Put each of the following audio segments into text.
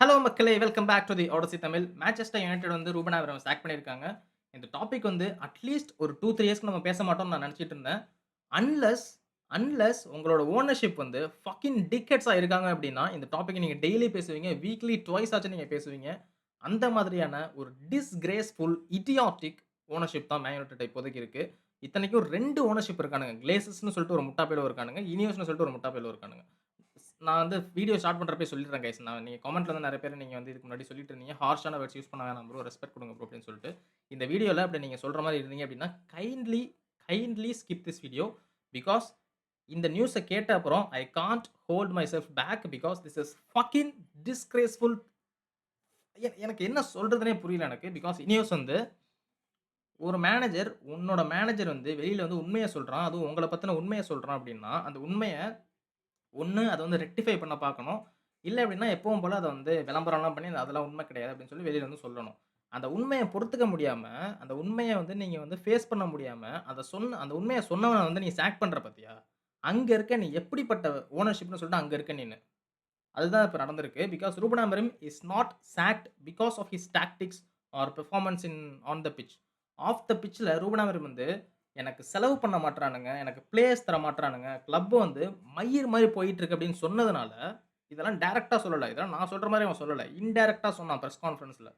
Hello மக்களே! Welcome back two தி ஓடசி Tamil. Manchester United வந்து Ruban ஆபிரம்ஸ் chalk பண்ணியிருக்காங்க. இந்த டாபிக் வந்து அட்லீஸ்ட் ஒரு 2, 3 இயர்ஸ்க்கு நம்ம பேச மாட்டோம்னு நான் நெனச்சிட்டு இருந்தேன். அன்லெஸ் அன்லெஸ் உங்களோட ஓனர்ஷிப் வந்து ஃபக்கிங் டிக்கெட்ஸா இருக்காங்க அப்டின்னா, இந்த டாபிக்க நீங்க டெய்லி பேசுவீங்க. வீக்லி ட்வைஸ் ஆச்சும் நீங்க பேசுவீங்க. அந்த மாதிரியான ஒரு டிஸ்கிரேஸ்ஃபுல், இடியாட்டிக் ஓனர்ஷிப் தான் மேன் யுனைட்டட் இப்போதைக்கு இருக்கு. இத்தனைக்கும் 2 ஓனர்ஷிப் இருக்கானுங்க. கிளேசர்ஸ்ன்னு சொல்லிட்டு ஒரு முட்டா பயலுவ இருக்கானுங்க. இனியோஸ்ன்னு சொல்லிட்டு ஒரு முட்டா பயலுவ இருக்கானுங்க. நான் வந்து வீடியோ ஸ்டார்ட் பண்றப்பயே சொல்லிடுறேன் கைஸ். நீங்க கமெண்ட்ல வந்து நெறைய பேர் நீங்க வந்து இதுக்கு முன்னாடி சொல்லிட்டு இருந்தீங்க. ஹார்ஷான வேர்ட்ஸ் யூஸ் பண்ண வேணாம் ப்ரோ. ரெஸ்பெக்ட் குடுங்க ப்ரோ அப்டின்னு சொல்லிட்டு. இந்த வீடியோல அப்படி நீங்க சொல்ற மாரி இருந்தீங்க அப்டின்னா, kindly skip this video. Because இந்த நியூஸ கேட்ட அப்புறம் I can't hold myself back because this is fucking disgraceful. எனக்கு என்ன சொல்றதுன்னே புரியல எனக்கு. பிகாஸ் இனியோஸ் வந்து ஒரு உன்னோட மேனேஜர் வந்து வெளியில வந்து உண்மைய சொல்றான். அதுவும் உங்கள பத்தின உண்மைய சொல்றான் அப்டின்னா, அந்த உண்மைய ஒண்ணு அத வந்து ரெக்டிஃபை பண்ண பார்க்கணும். இல்ல அப்டின்னா எப்பவும் போல அத வந்து விளம்பரம்லாம் பண்ணி அதெல்லாம் உண்மை கிடையாது அப்டின்னு சொல்லி வெளியில வந்து சொல்லணும். அந்த உண்மைய பொறுத்துக்க முடியாம, அந்த உண்மைய வந்து நீங்க வந்து ஃபேஸ் பண்ண முடியாம, அந்த உண்மைய சொன்னவன வந்து நீ சாக் பண்ற பாத்தியா? அங்க இருக்க நீ எப்படிப்பட்ட ஓனர்ஷிப்ன்னு சொல்லிட்டு அங்க இருக்க நீனு. அதுதான் இப்ப நடந்திருக்கு. Because Ruben Amorim is not sacked because of his tactics or performance on the pitch. Off the பிட்ச்ல ரூபன் அமரிம் வந்து எனக்கு செலவு பண்ண மாட்றானுங்க. எனக்கு பிளேயர்ஸ் தர மாட்றானுங்க. கிளப் வந்து மயிர் மாரி போயிட்டு இருக்கு அப்படின்னு சொன்னதுனால, இதெல்லாம் டைரக்ட்டா சொல்லல. இதெல்லாம் நான் சொல்ற மாரி அவன் சொல்லல. இன்டைரக்ட்டா சொன்னான் பிரஸ் கான்ஃபரன்ஸ்ல.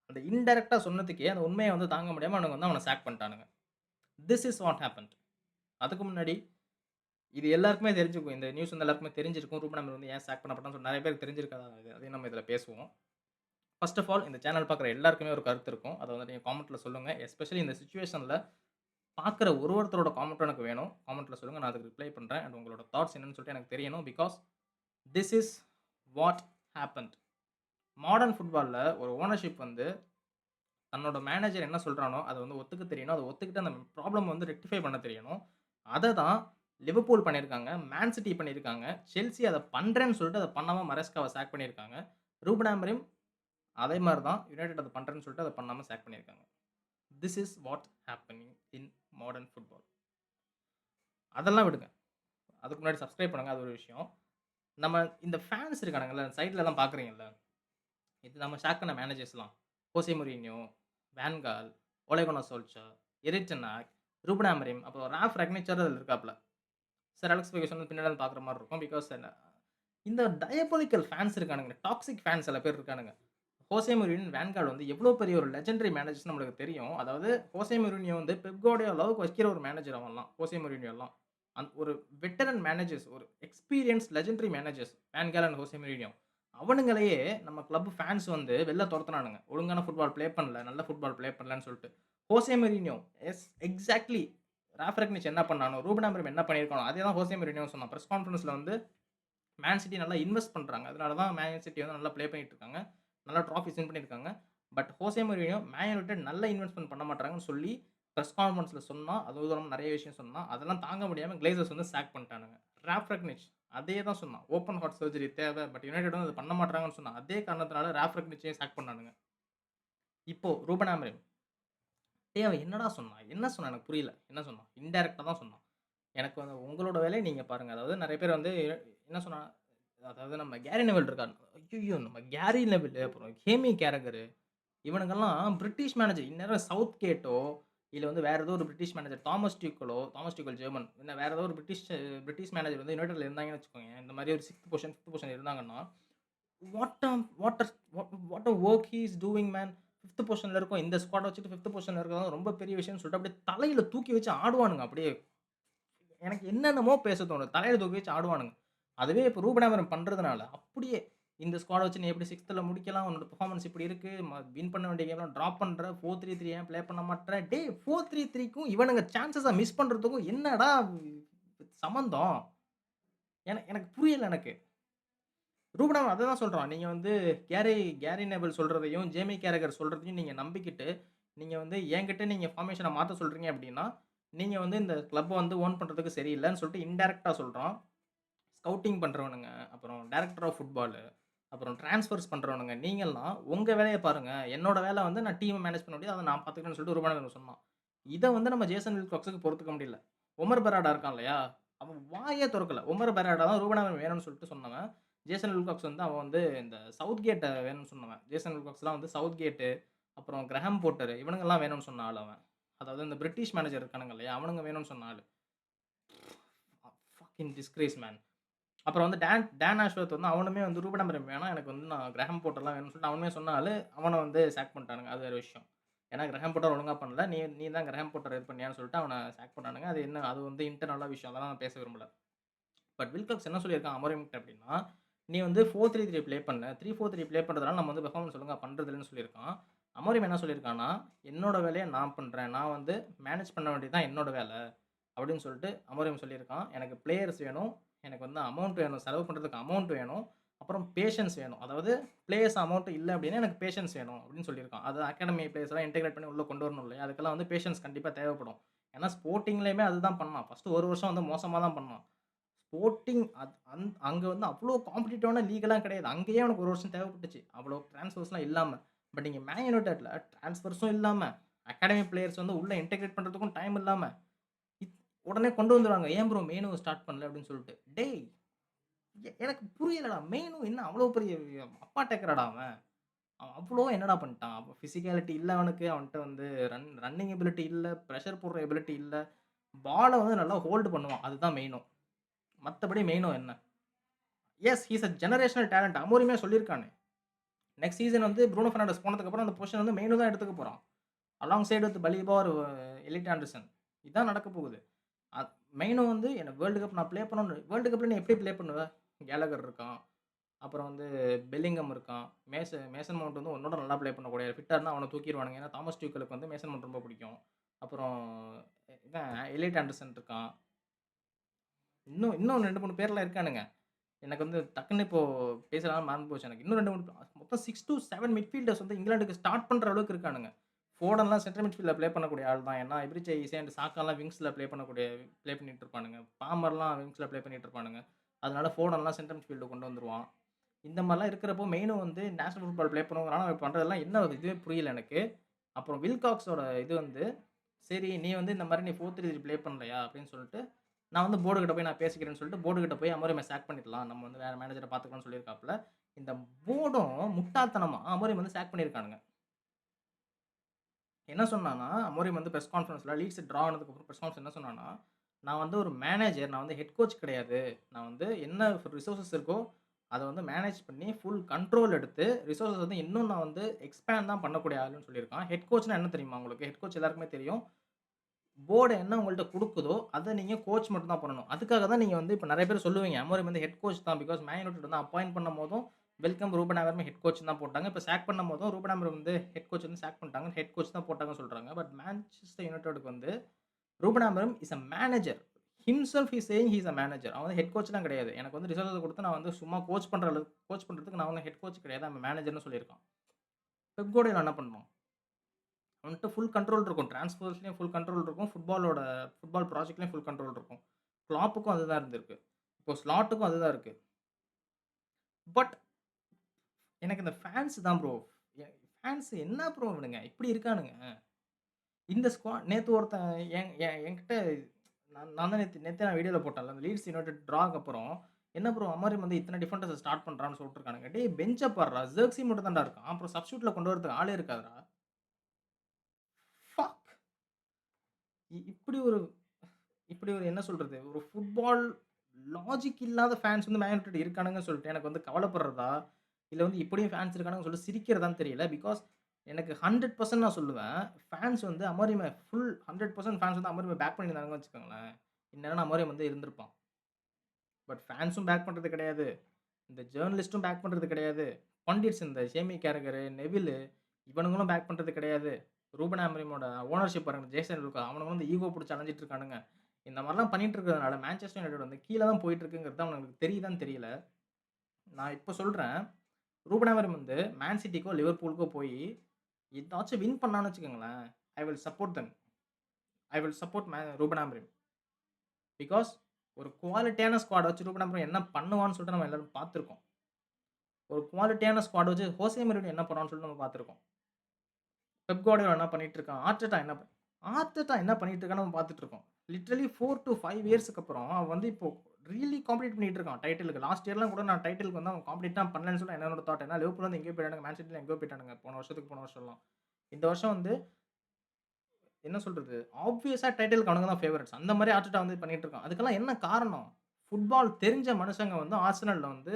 அந்த இன்டைரக்ட்டா சொன்னதுக்கே அந்த உண்மைய வந்து தாங்க முடியாம அவனுங்க வந்து அவன சாக் பண்ணிட்டானுங்க. This is what happened. அதுக்கு முன்னாடி இது எல்லாருக்குமே தெரிஞ்சுக்கும். இந்த நியூஸ் வந்து எல்லாருக்குமே தெரிஞ்சிருக்கும். ரூபன் அமீர் வந்து ஏன் சாக் பண்ணப்பட்டான்னு சொல்லி நெறைய பேருக்கு தெரிஞ்சிருக்காது. அதையும் நம்ம இதில பேசுவோம். ஃபர்ஸ்ட் ஆஃப் ஆல் இந்த சேனல் பார்க்குற எல்லாருக்குமே ஒரு கருத்து இருக்கும். அத வந்து நீங்க காமெண்ட்ல சொல்லுங்க. எஸ்பெஷலி இந்த சிச்சுவேஷன்ல பார்க்குற ஒருத்தரோட காமெண்ட்டும் எனக்கு வேணும். காமெண்ட்ல சொல்லுங்க. நான் அதுக்கு ரிப்ளை பண்றேன். அண்ட் உங்களோட தாட்ஸ் என்னன்னு சொல்லிட்டு எனக்கு தெரியணும். Because this is what happened. Modern ஃபுட்பால்ல ஒரு ஓனர்ஷிப் வந்து தன்னோட மேனேஜர் என்ன சொல்றானோ, அத வந்து ஒத்துக்க தெரியணும். அத ஒத்துக்கிட்டு அந்த ப்ராப்ளம் வந்து ரெக்டிஃபை பண்ண தெரியணும். அத தான் லிவர்பூல் பண்ணியிருக்காங்க. மேன் சிட்டி பண்ணியிருக்காங்க. செல்சி அத பண்றேன்னு சொல்லிட்டு அத பண்ணாம மரஸ்காவ சாக் பண்ணியிருக்காங்க. ரூபன் ஆமரிம் அதே மாரி தான் யுனைட்டட் அத பண்றேன்னு சொல்லிட்டு அத பண்ணாம சாக் பண்ணியிருக்காங்க. This is what happening in modern football. அதெல்லாம் விடுங்க. அதுக்கு முன்னாடி சப்ஸ்கிரைப் பண்ணுங்க. அது ஒரு விஷயம். நம்ம இந்த ஃபேன்ஸ் இருக்கானுங்கல்ல, சைட்லலாம் பார்க்குறீங்கல்ல. இது நம்ம ஷாக் பண்ண மேனேஜர்ஸ்லாம். Jose Mourinho, Van Gaal, Ole Gunnar Solskjaer, Erik ten Hag, Ruben Amorim, அப்புறம் ரால்ஃப் ரக்னிச்சர் அதில இருக்காப்ல. சர் அலெக்ஸ் ஃபெர்குசன் வந்து பின்னாடி இருந்து பார்க்குற மாரி இருக்கும். பிகாஸ் இந்த டயபோலிக்கல் ஃபேன்ஸ் இருக்கானுங்க. டாக்ஸிக் ஃபேன்ஸ் சில பேர் இருக்கானுங்க. ஹோசே மோரினியோ, வேன் கால் வந்து எவ்வளோ பெரிய ஒரு லெஜெண்டரி மேனேஜர்ஸ்ன்னு நம்மளுக்கு தெரியும். அதாவது ஹோசே மோரினியோ வந்து பெப் கார்டியோலா அளவுக்கு வைக்கிற ஒரு மேனேஜர் அவன்லாம். ஹோசே மோரினியோலாம். ஒரு வெட்டரன் மேனேஜர்ஸ், ஒரு experience legendary managers Van Gaal and Jose Mourinho. அவனுங்களையே நம்ம கிளப் ஃபேன்ஸ் வந்து வெளில தொரத்துனானுங்க. ஒழுங்கான ஃபுட்பால் ப்ளே பண்ணல. நல்ல ஃபுட்பால் ப்ளே பண்ணலன்னு சொல்ட்டு. ஹோசே மோரினியோ எக்ஸாக்ட்லி ரால்ஃப் ரக்னிச் என்ன பண்ணானோ, ரூபன் ஆமரிம் என்ன பண்ணியிருக்கானோ, அதே தான் ஹோசே மோரினியோவும் சொன்னான். பிரஸ் கான்ஃபரன்ஸ்ல வந்து மேன் சிட்டி நல்லா இன்வெஸ்ட் பண்றாங்க. அதனால தான் மேன் சிட்டி வந்து நல்லா ப்ளே பண்ணிட்டு இருக்காங்க. நல்லா ட்ராஃபிஸ் வின் பண்ணியிருக்காங்க. பட் ஹோசே மோரினியோ மேன் யுனைட்டட் நல்ல இன்வெஸ்ட்மென்ட் பண்ண மாட்றாங்கன்னு சொல்லி பிரஸ் கான்ஃபரன்ஸ்ல சொன்னா. அதுவும் இல்லாம நெறைய விஷயம் சொன்னான். அதெல்லாம் தாங்க முடியாம கிளேசர்ஸ் வந்து சாக் பண்ணிட்டானுங்க. ரால்ஃப் ரக்னிச் அதே தான் சொன்னான். ஓப்பன் ஹார்ட் சர்ஜரி தேவை. பட் யுனைட்டட் வந்து அத பண்ண மாட்றாங்கன்னு சொன்னான். அதே காரணத்தினால ரால்ஃப் ரக்னிச்சையும் சாக் பண்ணானுங்க. இப்போ ரூபன் ஆமரிம் டேய் அவன் என்னடா சொன்னான்? என்ன சொன்னான் எனக்கு புரியல. என்ன சொன்னான்? இன்டைரக்ட்டா தான் சொன்னான். எனக்கு வந்து உங்களோட வேலைய நீங்க பாருங்க. அதாவது நெறைய பேர் வந்து என்ன சொன்னா அதாவது நம்ம கேரி நெவில் இருக்கான். ஐய்யய்யோ! நம்ம கேரி நெவில், அப்புறம் ஹேமி கேரகரு இவனுங்கலாம் பிரிட்டிஷ் மேனேஜர். இந்நேரம் சவுத் கேட்டோ, இல்ல வந்து வேற ஏதோ ஒரு பிரிட்டிஷ் மேனேஜர் தாமஸ் டியூக்கல் ஜெர்மன். இல்ல வேற ஏதோ ஒரு பிரிட்டிஷ் மேனேஜர் வந்து யுனைட்டட்ல இருந்தாங்கன்னு வச்சுக்கோங்க. இந்த மாரி ஒரு 5த் பொசிஷன் இருந்தாங்கன்னா, what a what a what a work he is doing man. Fifth பொசிஷன்ல இருக்கோம். இந்த ஸ்குவாட வச்சுட்டு 5த் பொசிஷன்ல இருக்கிறது ரொம்ப பெரிய விஷயம்னு சொல்லிட்டு அப்படியே தலையில தூக்கி வச்சு ஆடுவானுங்க அப்படியே. எனக்கு என்னென்னமோ பேச தோணுது. தலையில தூக்கி வச்சு ஆடுவானுங்க. அதுவே இப்ப ரூபன் ஆமரன் பண்றதுனால, அப்படியே இந்த ஸ்குவாட வச்சு நீ எப்படி 6த்ல முடிக்கலாம்? உன்னோட பெர்ஃபார்மன்ஸ் இப்படி இருக்கு. வின் பண்ண வேண்டிய கேம்லாம் டிராப் பண்ற. 4-3-3 ஏன் ப்ளே பண்ண மாட்ற? டேய் 4-3-3க்கும் இவனுங்க சான்ஸஸ மிஸ் பண்றதுக்கும் என்னடா சம்மந்தம்? எனக்கு புரியல எனக்கு. ரூபன் ஆமரன் அததான் சொல்றான். நீங்க வந்து கேரி கேரி நேபிள் சொல்றதையும், ஜேமி கேரகர் சொல்றதையும் நீங்க நம்பிக்கிட்டு, நீங்க வந்து என்கிட்ட நீங்க ஃபார்மேஷன மாத்த சொல்றீங்க அப்படின்னா, நீங்க வந்து இந்த கிளப்ப வந்து ஓன் பண்றதுக்கு சரியில்லன்னு சொல்லிட்டு இன்டைரக்ட்டா சொல்றான். ஸ்கவுட்டிங் பண்றவனுங்க, அப்புறம் டைரக்டர் ஆஃப் ஃபுட்பாலு, அப்புறம் டிரான்ஸ்ஃபர்ஸ் பண்றவனுங்க, நீங்கலாம் உங்க வேலைய பாருங்க. என்னோட வேல வந்து நான் டீம்ம மேனேஜ் பண்ண வேண்டியது, அத நான் பார்த்துக்கிறேன்னு சொல்லிட்டு ரூபன் ஆமரன் சொன்னான். இத வந்து நம்ம ஜேசன் வில்காக்ஸுக்கு பொறுத்துக்க முடியல. ஒமர் பெராடா இருக்கான் இல்லையா? அவன் வாயே தொறக்கல. ஒமர் பெராடா தான் ரூபன் ஆமரன் வேணும்னு சொல்லிட்டு சொன்னவன். ஜேசன் வில்காக்ஸ் வந்து அவன் வந்து இந்த சவுத் கேட்ட வேணும்னு சொன்னவன். ஜேசன் வில்காக்ஸ்லாம் வந்து சவுத் கேட்டு, அப்புறம் கிரஹாம் போட்டர் இவனுங்கலாம் வேணும்னு சொன்ன ஆளு அவன். அதாவது இந்த பிரிட்டிஷ் மேனேஜர் இருக்கானுங்க இல்லையா? அவனுங்க வேணும்னு சொன்ன ஆளு. Fucking disgrace man. அப்புறம் வந்து டான் ஆஷ்வர்த் வந்து அவனுமே வந்து ரூபன் அமரிம் வேணாம். எனக்கு வந்து நான் கிரஹாம் போட்டர்லாம் வேணும்னு சொல்லிட்டு அவனுமே சொன்ன ஆளு. அவன வந்து சாக் பண்ணிட்டானுங்க. அது வேற விஷயம். ஏன்னா கிரஹாம் போட்டர் ஒழுங்கா பண்ணல. நீ நீ தான் கிரஹாம் போட்டர் இது பண்ணியான்னு சொல்லிட்டு அவன சாக் பண்ணானுங்க. அது என்ன அது வந்து இன்டர்னலா விஷயம். அதெல்லாம் நான் பேச விரும்பல. பட் வில்காக்ஸ் என்ன சொல்லியிருக்கான் அமரிம்கிட்ட அப்டின்னா, "நீ வந்து 4-3-3 ப்ளே பண்ணு. 3-4-3 ப்ளே பண்றதுனால நம்ம வந்து பெர்ஃபார்மன்ஸ் ஒழுங்கா பண்றதில்லன்னு" சொல்லியிருக்கான். அமரிம் என்ன சொல்லியிருக்கான்னா, "என்னோட வேலைய நான் பண்றேன். நான் வந்து மேனேஜ் பண்ண வேண்டியது தான் என்னோட வேல." அப்படின்னு சொல்லிட்டு அமரிம் சொல்லியிருக்கான். "எனக்கு பிளேயர்ஸ் வேணும். எனக்கு வந்து அமௌண்ட் வேணும். செலவு பண்றதுக்கு அமௌண்ட் வேணும். அப்புறம் பேஷன்ஸ் வேணும். அதாவது பிளேயர்ஸ் அமௌண்ட் இல்ல அப்படின்னா எனக்கு பேஷன்ஸ் வேணும்." அப்படின்னு சொல்லியிருக்கான். அது அகாடமி பிளேயர்ஸ்லாம் இன்டகிரேட் பண்ணி உள்ள கொண்டு வரணும் இல்லையா? அதுக்கெல்லாம் வந்து பேஷன்ஸ் கண்டிப்பா தேவைப்படும். ஏன்னா ஸ்போர்ட்டிங்லயுமே அதுதான் பண்ணான். ஃபர்ஸ்ட் 1 வருஷம் வந்து மோசமா தான் பண்ணான். ஸ்போர்ட்டிங் அங்க வந்து அவ்ளோ காம்படிட்டிவான லீக்லாம் கிடையாது. அங்கேயே அவனுக்கு 1 வருஷம் தேவைப்பட்டுச்சு. அவ்வளோ ட்ரான்ஸ்ஃபர்ஸ்லாம் இல்லாம. பட் இங்க மேன் யுனைட்டட்ல ட்ரான்ஸ்ஃபர்ஸும் இல்லாம, அகாடமி பிளேயர்ஸ் வந்து உள்ள இன்டகிரேட் பண்றதுக்கும் டைம் இல்லாம, இத் உடனே கொண்டு வந்துருவாங்க. "ஏன் ப்ரோ மெயினுவ ஸ்டார்ட் பண்ணல?" அப்படின்னு சொல்லிட்டு. டேய்! எனக்கு புரியலடா. மெயினு என்ன அவ்வளோ பெரிய அப்பா டேக்கராடா அவன். அவன் அவ்வளோ என்னடா பண்ணிட்டான்? அப்ப பிசிக்காலிட்டி இல்ல அவனுக்கு. அவன்ட்ட வந்து ரன்னிங் எபிலிட்டி இல்ல. பிரஷர் போடுற எபிலிட்டி இல்ல. பால வந்து நல்லா ஹோல்டு பண்ணுவான். அதுதான் மெயினு. மத்தபடி மெயினோ என்ன? Yes, he is a generational talent. அமோரிமே சொல்லியிருக்கானே. நெக்ஸ்ட் சீசன் வந்து ப்ரூனோ பெர்னாண்டஸ் போனதுக்கப்புறம் அந்த பொசிஷன் வந்து மெயினு தான் எடுத்துக்க போறான். Alongside with Baleba or Elliot Anderson. இதான் நடக்க போகுது. அ மெயினும் வந்து எனக்கு வேர்ல்டு கப் நான் ப்ளே பண்ணணும். வேர்ல்டு கப்ல நீ எப்படி ப்ளே பண்ணுவ? கேலகர் இருக்கான். அப்புறம் வந்து பெல்லிங்ஹம் இருக்கான். மேசன் மவுண்ட் வந்து உன்னோட நல்லா ப்ளே பண்ணக்கூடியவன். ஃபிட்டா இருந்தா அவன தூக்கிருவானுங்க. ஏன்னா தாமஸ் டியூக்கலுக்கு வந்து மேசன் மவுண்ட் ரொம்ப பிடிக்கும். அப்புறம் இவன் எலிட் ஆண்டர்சன் இருக்கான். இன்னும் இன்னும் 2, 3 பேர்லாம் இருக்கானுங்க. எனக்கு வந்து டக்குன்னு இப்போ பேசலாம்னு மறந்து போச்சு எனக்கு. இன்னும் 2, 3 மொத்தம் 6-7 மிட்ஃபீல்டர்ஸ் வந்து இங்கிலாந்துக்கு ஸ்டார்ட் பண்ற அளவுக்கு இருக்கானுங்க. ஃபோர்டன்லாம் சென்ட்ரல் மிட்ஃபீல்ட்ல ப்ளே பண்ணக்கூடிய ஆள் தான். ஏன்னா, எபிரிச்சே ஈஸி அண்ட் சாக்காலாம் விங்ஸ்ல ப்ளே பண்ணிட்டு இருப்பானுங்க. பாமர்லாம் விங்ஸ்ல ப்ளே பண்ணிட்டு இருப்பானுங்க. அதனால ஃபோர்டன்லாம் சென்ட்ரல் மிட்ஃபீல்டு கொண்டு வந்துருவான். இந்த மாரிலாம் இருக்கிறப்போ மெயினும் வந்து நேஷனல் ஃபுட்பால் ப்ளே பண்ணுவாங்கிறான். அவன் பண்றதெல்லாம் என்ன இதுவே புரியல எனக்கு. அப்புறம் வில்காக்ஸோட இது வந்து, சரி நீ வந்து இந்த மாரி நீ 4-3-3 ப்ளே பண்ணலையா? அப்படின்னு சொல்லிட்டு, நான் வந்து போர்டு கிட்ட போய் நான் பேசிக்கிறேன்னு சொல்லிட்டு, போர்டு கிட்ட போய் அமோரிம சாக் பண்ணிடலாம். நம்ம வந்து வேற மேனேஜர பார்த்துக்கலாம்னு சொல்லியிருக்காப்ல. இந்த போர்டும் முட்டாள்தனமா அமோரிம் வந்து சாக் பண்ணியிருக்கானுங்க. என்ன சொன்னான்னா, அமோரிம் வந்து பிரஸ் கான்ஃபரன்ஸ்ல லீட்ஸ் ட்ரா ஆனதுக்கப்புறம் பிரஸ் கான்ஃபரன்ஸ் என்ன சொன்னான்னா, "நான் வந்து ஒரு மேனேஜர். நான் வந்து ஹெட் கோச் கிடையாது. நான் வந்து என்ன ரிசோர்ஸஸ் இருக்கோ, அத வந்து மேனேஜ் பண்ணி ஃபுல் கண்ட்ரோல் எடுத்து, ரிசோர்ஸஸ் வந்து இன்னும் நான் வந்து எக்ஸ்பேண்ட் தான் பண்ணக்கூடிய ஆளுன்னு" சொல்லியிருக்கான். ஹெட் கோச்னா என்ன தெரியுமா உங்களுக்கு? ஹெட் கோச் எல்லாருக்குமே தெரியும். போர்டு என்ன உங்கள்ட்ட குடுக்குதோ, அத நீங்க கோச் மட்டும் தான் பண்ணணும். அதுக்காக தான் நீங்க வந்து இப்ப நெறைய பேர் சொல்லுவீங்க. அமோரிம் வந்து ஹெட் கோச் தான். பிகாஸ் மேன் யுனைட்டட் வந்து அப்பாயிண்ட் பண்ணும்போதும், வெல்கம் ரூபன் ஆவர்மே ஹெட் கோச்ன்னு தான் போட்டாங்க. இப்ப சாக் பண்ணும்போதும் ரூபன் ஆவர்ம் வந்து ஹெட் கோச் வந்து சாக் பண்ணிட்டாங்க. ஹெட் கோச் தான் போட்டாங்கன்னு சொல்றாங்க. பட் மான்செஸ்டர் யுனைட்டடுக்கு வந்து Ruben Amorim is a manager. Himself is saying he is a manager. அவன் வந்து ஹெட் கோச்லாம் கிடையாது. எனக்கு வந்து ரிசல்ட் குடுத்து நான் வந்து சும்மா கோச் பண்றதுக்கு நான் வந்து ஹெட் கோச் கிடையாது. ஐ அம் மேனேஜர்ன்னு சொல்லியிருக்கான். பெப் கார்டியோலா என்ன பண்ணணும்? அவன்ட்ட ஃபுல் கண்ட்ரோல் இருக்கும். டிரான்ஸ்ஃபர்ஸ்லயும் ஃபுல் கண்ட்ரோல் இருக்கும். ஃபுட்பால் ப்ராஜெக்ட்லயும் ஃபுல் கண்ட்ரோல் இருக்கும். கிளாப்புக்கும் அதுதான் இருந்திருக்கு. இப்போ ஸ்லாட்டுக்கும் அதுதான் இருக்கு. பட் எனக்கு இந்த ஃபேன்ஸ் தான் ப்ரோ. ஃபேன்ஸ் என்ன ப்ரோ இவனுங்க இப்படி இருக்கானுங்க. இந்த நேத்து ஒருத்தன் என் என் என்கிட்ட நான் தான் நேத்தே நான் வீடியோல போட்டேன்ல. அந்த லீட்ஸ் யுனைட்டட் ட்ராக்கு அப்புறம், "என்ன ப்ரோ அமரிம் வந்து இத்தன டிஃபெண்டர்ஸ ஸ்டார்ட் பண்றான்னு" சொல்லிட்டுருக்கானுங்க. டேய் பெஞ்ச பார்றா! ஜெர்க்ஸி மட்டும் தான்டா இருக்கான். அப்புறம் சப்ஸ்டிட்யூட்ல கொண்டு வரதுக்கு ஆளே இருக்காதுடா. ஃபக்! இப்படி ஒரு இப்படி ஒரு என்ன சொல்றது? ஒரு ஃபுட்பால் லாஜிக் இல்லாத ஃபேன்ஸ் வந்து மேன் யுனைட்டட் இருக்கானுங்கன்னு சொல்லிட்டு எனக்கு வந்து கவலைப்படுறதா, இல்ல வந்து இப்படியும் ஃபேன்ஸ் இருக்கானுங்கன்னு சொல்லிட்டு சிரிக்கிறதான்னு தெரியல. பிகாஸ் எனக்கு 100% நான் சொல்லுவேன். ஃபேன்ஸ் வந்து அமரிம 100% ஃபேன்ஸ் வந்து அமரிம பேக் பண்ணியிருந்தாங்கன்னு வச்சுக்கோங்களேன். இந்நேரம் அமரிம் வந்து இருந்திருப்பான். பட் ஃபேன்ஸும் பேக் பண்றது கிடையாது. இந்த ஜர்னலிஸ்ட்டும் பேக் பண்றது கிடையாது. பண்டிட்ஸ் இந்த ஜேமி கேரகரு, நெவிலு இவனுங்களும் பேக் பண்றது கிடையாது. ரூபன் ஆமரிமோட ஓனர்ஷிப் பாருங்க ஜேசன் லூக்கா அவனுங்க வந்து ஈகோ புடிச்சு அலைஞ்சுட்டு இருக்கானுங்க. இந்த மாரிலாம் பண்ணிட்டு இருக்கிறதுனால மான்செஸ்டர் யுனைட்டட் வந்து கீழ தான் போயிட்டு இருக்குங்கிறது அவனுங்களுக்கு தெரியுதான்னு தெரியல. நான் இப்ப சொல்றேன். ரூபன் ஆமரிம் வந்து மேன் சிட்டிக்கோ, லிவர்பூலுக்கோ போயி ஏதாச்சும் வின் பண்ணான்னு வச்சுக்கோங்களேன், I will support them. I will support Ruben Amorim. Because ஒரு குவாலிட்டியான ஸ்குவாட் வச்சு ரூபன் ஆமரிம் என்ன பண்ணுவான்னு சொல்லிட்டு நம்ம எல்லாரும் பார்த்துருக்கோம். ஒரு குவாலிட்டியான ஸ்குவாட் வச்சு ஹோசே மோரினியோ என்ன பண்ணுவான்னு சொல்லிட்டு நம்ம பார்த்துருக்கோம். பெப் கார்டியோலா என்ன பண்ணிட்டு இருக்கான்? ஆர்டெட்டா என்ன பண்ணிட்டு இருக்கான்னு நம்ம பார்த்துட்டு இருக்கோம். லிட்டரலி 4 டூ 5 இயர்ஸ்க்கு அப்புறம் அவன் வந்து இப்போ ரியலி காம்பீட் பண்ணிட்டு இருக்கான் டைட்டிலுக்கு. லாஸ்ட் இயர்லாம் கூட நான் டைட்டிலுக்கு வந்து அவன் காம்பீட் தான் பண்ணலன்னு சொல்லி என்னோட தாட். ஏன்னா லிவர்பூல் வந்து எங்கேயோ போயிட்டானுங்க. மேன் சிட்டில எங்கேயோ போயிட்டானுங்க. போன வருஷம்லாம். இந்த வருஷம் வந்து என்ன சொல்றது? ஆப்வியஸா டைட்டிலுக்கு அவனுங்க தான் ஃபேவரைட்ஸ். அந்த மாரி ஆர்டெட்டா வந்து பண்ணிட்டு இருக்கான். அதுக்கெல்லாம் என்ன காரணம்? ஃபுட்பால் தெரிஞ்ச மனுஷங்க வந்து ஆர்சனல்ல வந்து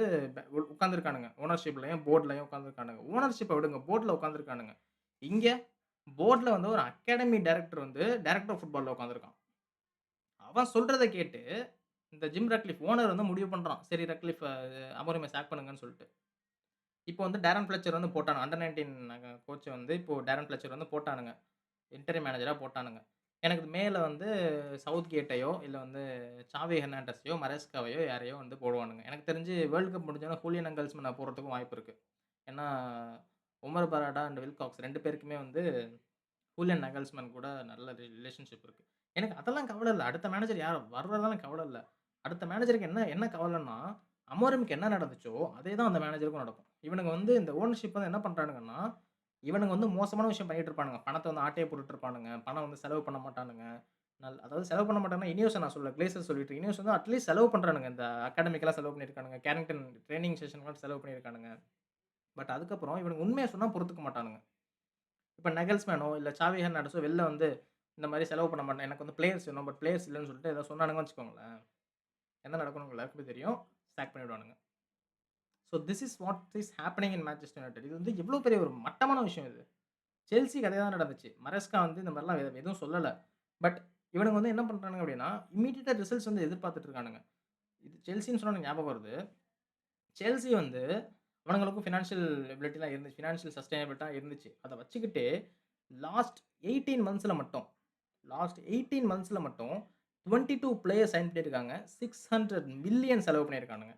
உட்கார்ந்திருக்கானுங்க. ஓனர்ஷிப்லயும், போர்ட்லயும் உட்கார்ந்திருக்கானுங்க. ஓனர்ஷிப்ப விடுங்க. போர்ட்ல உட்கார்ந்திருக்கானுங்க. இங்க போர்ட்ல வந்து ஒரு அகாடமி டைரக்டர் வந்து டைரக்டர் ஆஃப் ஃபுட்பால்ல உட்கார்ந்திருக்கான். அவன் சொல்றத கேட்டு இந்த ஜிம் ரட்க்ளிஃப் ஓனர் வந்து முடிவு பண்றான். சரி ரட்க்ளிஃப் அமோரிம சாக் பண்ணுங்கன்னு சொல்லிட்டு. இப்போ வந்து டாரன் ஃப்ளெச்சர் வந்து போட்டாங்க. அண்டர் 19 கோச்ச வந்து இப்போ டாரன் ஃப்ளெச்சர் வந்து போட்டானுங்க. இன்டரிம் மேனேஜரா போட்டானுங்க. எனக்கு மேல வந்து சவுத் கேட்டையோ, இல்ல வந்து சாவி ஹெர்னாண்டஸையோ, மரேஸ்காவையோ யாரையோ வந்து போடுவானுங்க. எனக்கு தெரிஞ்சு வேர்ல்ட் கப் முடிஞ்சோனே ஹூலியன் நங்கல்ஸ்மேன போடுறதுக்கும் வாய்ப்பு இருக்கு. ஏன்னா, உமர் பராடா அண்ட் வில்காக்ஸ் 2 பேருக்குமே வந்து ஹூலியன் நகல்ஸ்மேன் கூட நல்ல ரிலேஷன்ஷிப் இருக்கு. எனக்கு அதெல்லாம் கவல இல்ல. அடுத்த மேனேஜர் யார் வர்றதெல்லாம் கவல இல்ல. அடுத்த மேனேஜருக்கு என்ன என்ன கவலன்னா, அமோரிம்க்கு என்ன நடந்துச்சோ, அதே தான் அந்த மேனேஜருக்கும் நடக்கும். இவனுங்க வந்து இந்த ஓனர்ஷிப் வந்து என்ன பண்றானுங்கன்னா, இவனுங்க வந்து மோசமான விஷயம் பண்ணிட்டு இருப்பானுங்க. பணத்த வந்து ஆட்டைய போட்டுட்டு இருப்பானுங்க. பணம் வந்து செலவு பண்ண மாட்டானுங்க. அதாவது செலவு பண்ண மாட்டாங்கன்னா, இனியோஸ நான் சொல்லல. கிளேசர் சொல்லிட்டு இனியோஸ் வந்து அட்லீஸ்ட் செலவு பண்றானுங்க. இந்த அகாடமிக்கெல்லாம் செலவு பண்ணியிருக்கானுங்க. கேரிங்டன் ட்ரெய்னிங் செஷன்லாம் செலவு பண்ணியிருக்கானுங்க. பட் அதுக்கப்புறம் இவனுங்க உண்மைய சொன்னா பொறுத்துக்க மாட்டானுங்க. இப்ப நகல்ஸ்மேனோ, இல்ல சாவி ஹெர்னாண்டஸோ வெளில வந்து இந்த மாரி செலவு பண்ண மாட்டேன். எனக்கு வந்து பிளேயர்ஸ் வேணும். பட் பிளேயர்ஸ் இல்லன்னு சொல்லிட்டு ஏதோ சொன்னானுங்கன்னு வச்சுக்கோங்களேன். என்ன நடக்கும்னு உங்க எல்லாருக்குமே தெரியும். சாக் பண்ணிடுவானுங்க. So this is what is happening in Manchester United. இது வந்து எவ்வளோ பெரிய ஒரு மட்டமான விஷயம் இது. செல்சிக்கு அதே தான் நடந்துச்சு. மரஸ்கா வந்து இந்த மாரிலாம் எதுவும் சொல்லல. பட் இவனுங்க வந்து என்ன பண்றானுங்க அப்டின்னா, இம்மீடியேட்டா ரிசல்ட்ஸ் வந்து எதிர்பார்த்துட்டு இருக்கானுங்க. இது செல்சின்னு சொன்னோனே ஞாபகம் வருது. செல்சி வந்து அவனுங்களுக்கும் ஃபினான்ஷியல் எபிலிட்டிலாம் இருந்துச்சு. ஃபினான்ஷியல் சஸ்டெய்னபிலிட்டா இருந்துச்சு. அத வச்சுக்கிட்டு லாஸ்ட் 18 மந்த்ஸ்ல மட்டும் லாஸ்ட் 18 மந்த்ஸ்ல மட்டும் 22 பிளேயர்ஸ் சைன் பண்ணியிருக்காங்க. 600 மில்லியன் செலவு பண்ணியிருக்கானுங்க.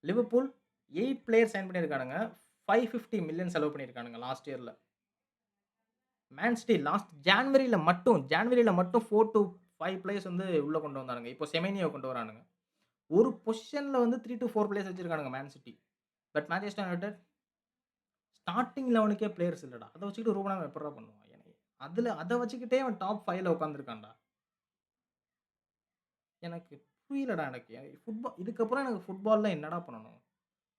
லிவர்பூல் 8 பிளேயர்ஸ் சைன் பண்ணியிருக்கானுங்க. 550 மில்லியன் செலவு பண்ணியிருக்கானுங்க லாஸ்ட் இயர்ல. மேன் சிட்டி லாஸ்ட் ஜான்வரில மட்டும் 4 டூ 5 பிளேயர்ஸ் வந்து உள்ள கொண்டு வந்தானுங்க. இப்போ செமெனியோ கொண்டு வரானுங்க. ஒரு பொசிஷன்ல வந்து 3 டூ 4 பிளேயர்ஸ் வச்சிருக்கானுங்க Man City. But Manchester United starting 11க்கே பிளேயர்ஸ் இல்லடா. அத வச்சுக்கிட்டு ரூபன் ஆமரீம் எப்புட்றா பண்ணுவான்? அத வச்சுக்கிட்டே அவன் டாப் 5ல உட்கார்ந்திருக்கான்டா. எனக்கு புரியலடா எனக்கு. இதுக்கப்புறம் எனக்கு ஃபுட்பால்ல என்னடா பண்ணணும்?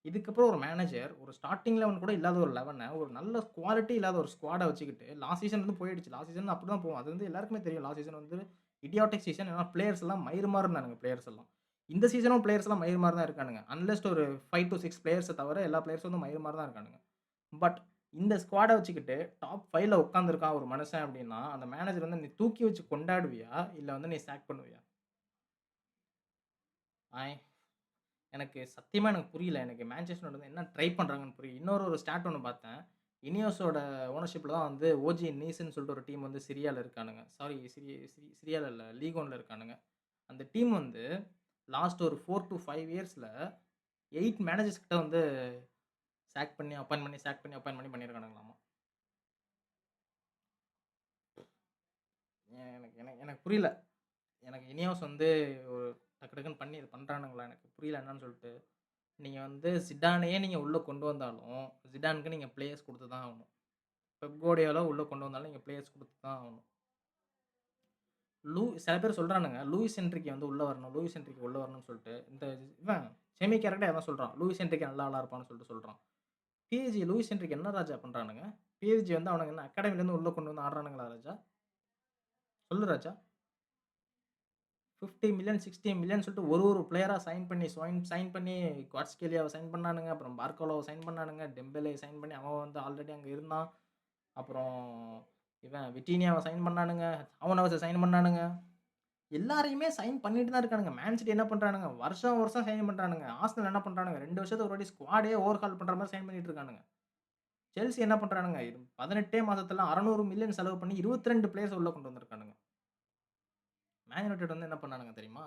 இதுக்கப்புறம் ஒரு மேனேஜர் ஒரு ஸ்டார்ட்டிங் 11 கூட இல்லாத ஒரு 11 ஒரு நல்ல குவாலிட்டி இல்லாத ஒரு ஸ்குவாட வச்சுக்கிட்டு லாஸ்ட் சீசன் வந்து போயிடுச்சு. லாஸ்ட் சீசன் அப்படிதான் போகும். அது வந்து எல்லாருக்குமே தெரியும். லாஸ்ட் சீசன் வந்து இடியாட்டிக் சீசன். ஏன்னா பிளேயர்ஸ் எல்லாம் மயிர்மாரி இருந்தானுங்க பிளேயர்ஸ் எல்லாம். இந்த சீசனும் பிளேயர்ஸ் எல்லாம் மயிர்மாரி தான் இருக்கானுங்க. அன்லெஸ் ஒரு 5 டூ 6 பிளேயர்ஸ தவிர எல்லா பிளேயர்ஸும் வந்து மயிர்மாரி தான் இருக்கானுங்க. பட் இந்த ஸ்குவாட வச்சுக்கிட்டு டாப் 5ல உட்கார்ந்திருக்கான் ஒரு மனுஷன் அப்படின்னா, அந்த மேனேஜர் வந்து நீ தூக்கி வச்சு கொண்டாடுவியா? இல்ல வந்து நீ சாக் பண்ணுவியா? ஐ எனக்கு புரியல. எனக்கு மான்செஸ்டர் யுனைட்டட் வந்து என்ன ட்ரை பண்றாங்கன்னு புரியல. இன்னொரு ஸ்டாட் ஒண்ணு பார்த்தேன். இனியோஸோட ஓனர்ஷிப்ல தான் வந்து ஓஜி நீஸ்ன்னு சொல்லிட்டு ஒரு டீம் வந்து சிரியால இருக்கானுங்க. சாரி சிரியால இல்ல. லீக் 1ல இருக்கானுங்க. அந்த டீம் வந்து லாஸ்ட் ஒரு 4 டூ 5 இயர்ஸ்ல 8 மேனேஜர்ஸ் கிட்ட வந்து சாக் பண்ணி, அப்பாயிண்ட் பண்ணி, சாக் பண்ணி, அப்பாயிண்ட் பண்ணி பண்ணியிருக்கானுங்களாமா. எனக்கு எனக்கு எனக்கு புரியல. எனக்கு இனியோஸ் வந்து ஒரு டக்கு டக்குன்னு பண்ணி இது பண்றானுங்களா? எனக்கு புரியல என்னன்னு சொல்லிட்டு. நீங்க வந்து ஜிடானையே நீங்க உள்ள கொண்டு வந்தாலும், ஜிடானுக்கு நீங்க பிளேயர்ஸ் குடுத்து தான் ஆகணும். பெப் குவார்டியோலா உள்ள கொண்டு வந்தாலும் நீங்க பிளேயர்ஸ் குடுத்து தான் ஆகணும். சில பேர் சொல்றானுங்க, லூயிஸ் என்ரிக்கே வந்து உள்ள வரணும். லூயிஸ் என்ரிக்கே உள்ள வரணும்னு சொல்லிட்டு. இவன் செமி கேரக்டர் அதான் சொல்றான். லூயிஸ் என்ரிக்கே நல்ல ஆளா இருப்பான்னு சொல்லிட்டு சொல்றான். பிஎஸ்ஜி லூயிஸ் என்ரிக்கே என்ன ராஜா பண்றானுங்க? பிஎஸ்ஜி வந்து அவனுங்க என்ன அகாடமிலேருந்து உள்ள கொண்டு வந்து ஆடுறானுங்களா ராஜா? சொல்லு ராஜா. 50 மில்லியன், 60 மில்லியன் சொல்லிட்டு ஒரு பிளேயரா சைன் பண்ணி குவாட்ஸ்கேலியாவ சைன் பண்ணானுங்க. அப்புறம் பார்கோலாவ சைன் பண்ணானுங்க. டெம்பேலே சைன் பண்ணி அவன் வந்து ஆல்ரெடி அங்க இருந்தான். அப்புறம் இவன் விட்டீனியாவ சைன் பண்ணானுங்க. அவனவஸ சைன் பண்ணானுங்க. எல்லாரையுமே சைன் பண்ணிட்டு தான் இருக்கானுங்க. மேன் சிட்டி என்ன பண்றானுங்க, வருஷம் வருஷம் சைன் பண்றானுங்க. ஆர்சனல் என்ன பண்றானுங்க, 2 வருஷத்துக்கு ஒரு வாட்டி ஸ்குவாடே ஓவர்ஹால் பண்ற மாரி சைன் பண்ணிட்டு இருக்கானுங்க. செல்சி என்ன பண்றானுங்க, 18 மாசத்துல 600 மில்லியன் செலவு பண்ணி 22 பிளேயர்ஸ உள்ள கொண்டு வந்திருக்கானுங்க. மேன் யுனைட்டட் வந்து என்ன பண்ணானுங்க தெரியுமா?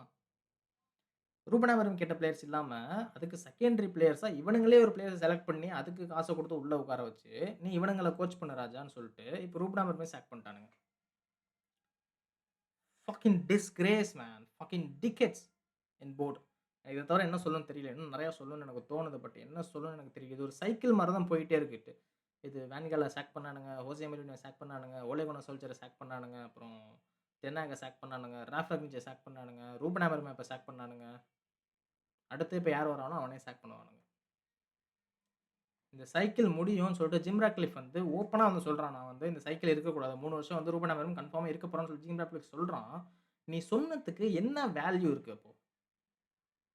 ரூபன் ஆமரிம் கேட்ட பிளேயர்ஸ் இல்லாம, அதுக்கு செகண்டரி பிளேயர்ஸா இவனுங்களே ஒரு பிளேயர்ஸ செலக்ட் பண்ணி, அதுக்கு காச குடுத்து உள்ள உட்கார வச்சு, நீ இவனுங்கள கோச் பண்ணு ராஜான்னு சொல்லிட்டு, இப்ப ரூபன் ஆமரிமே சாக் பண்ணிட்டானுங்க. Fucking disgrace man. Fucking tickets in board. இத தவிர என்ன சொல்லணும்னு தெரியல. இன்னும் நெறைய சொல்லணும்னு எனக்கு தோணுது. பட் என்ன சொல்லணும்னு எனக்கு தெரியல. இது ஒரு சைக்கிள் மாரி தான் போயிட்டே இருக்கு. இது வேன் கால சாக் பண்ணானுங்க. ஹோசே மோரினியோ சாக் பண்ணானுங்க. ஓலே குனர் சோல்ஷர சாக் பண்ணானுங்க. அப்புறம் டெனாக சாக் பண்ணானுங்க. ராஃப் ரக்னிச்ச சாக் பண்ணானுங்க. ரூபன் ஆமரம இப்ப சாக் பண்ணானுங்க. அடுத்து இப்ப யார் வரானோ அவனையும் சாக் பண்ணுவானுங்க. இந்த சைக்கிள் முடியும்னு சொல்லிட்டு ஜிம் ராட்க்ளிஃப் வந்து ஓப்பனா வந்து சொல்றான். நான் வந்து இந்த சைக்கிள் இருக்கக்கூடாது. 3 வருஷம் வந்து ரூபன் ஆமரம் கன்ஃபார்மா இருக்க போறான்னு சொல்லி ஜிம் ராட்க்ளிஃப் சொல்றான். நீ சொன்னதுக்கு என்ன வேல்யூ இருக்கு அப்போ?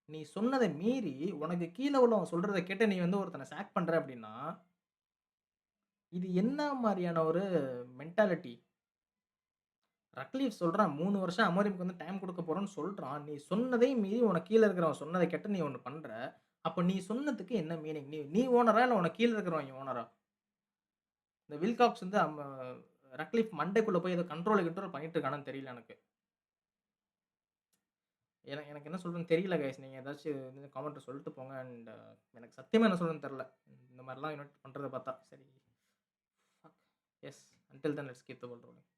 நீ சொன்னத மீறி உனக்கு கீழ உள்ளவன் சொல்றத கேட்டு நீ வந்து ஒருத்தன சாக் பண்ற அப்டின்னா, இது என்ன மாரியான ஒரு மென்டாலிட்டி? ரட்க்ளிஃப் சொல்றான் 3 வருஷம் அமோரிம்க்கு வந்து டைம் குடுக்க போறோம்ன்னு சொல்றான். நீ சொன்னதையும் மீறி உனக்கு கீழ இருக்கிறவன் சொன்னத கேட்டு நீ ஒண்ணு பண்ற. அப்ப நீ சொன்னதுக்கு என்ன மீனிங்? நீ நீ ஓனரா? இல்ல உனக்கு கீழ இருக்கிறவன் ஓனரா? இந்த வில்காக்ஸ் வந்து ரட்க்ளிஃப் மண்டைக்குள்ள போய் ஏதோ கண்ட்ரோல் பண்ணிட்டு இருக்கானான்னு தெரியல எனக்கு. எனக்கு என்ன சொல்றதுன்னு தெரியல கைஸ். நீங்க ஏதாச்சும் வந்து கமெண்ட்ல சொல்லிட்டு போங்க. எனக்கு சத்தியமா என்ன சொல்றதுன்னு தெரியல. இந்த மாரிலாம் யுனைட் பண்றத பார்த்தா. சரி. Yes. Until then let's keep the ball rolling.